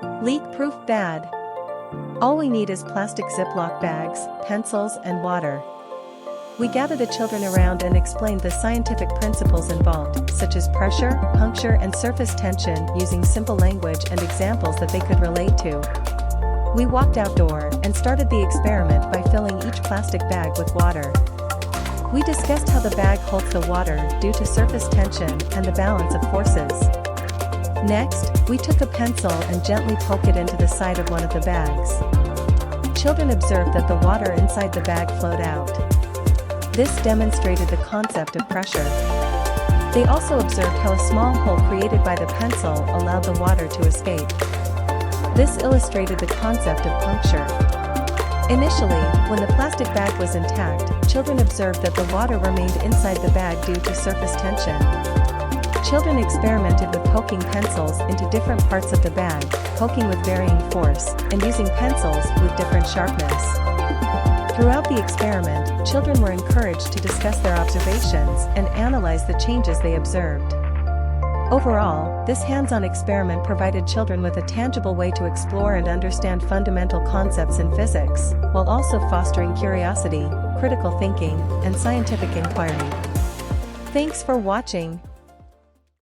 Leak-proof bag. All we need is plastic Ziploc bags, pencils, and water. We gather the children around and explained the scientific principles involved, such as pressure, puncture, and surface tension, using simple language and examples that they could relate to. We walked outdoor and started the experiment by filling each plastic bag with water. We discussed how the bag holds the water due to surface tension and the balance of forces. Next, we took a pencil and gently poked it into the side of one of the bags. Children observed that the water inside the bag flowed out. This demonstrated the concept of pressure. They also observed how a small hole created by the pencil allowed the water to escape. This illustrated the concept of puncture. Initially, when the plastic bag was intact, children observed that the water remained inside the bag due to surface tension. Children experimented with poking pencils into different parts of the bag, poking with varying force, and using pencils with different sharpness. Throughout the experiment, children were encouraged to discuss their observations and analyze the changes they observed. Overall, this hands-on experiment provided children with a tangible way to explore and understand fundamental concepts in physics, while also fostering curiosity, critical thinking, and scientific inquiry. Thanks for watching.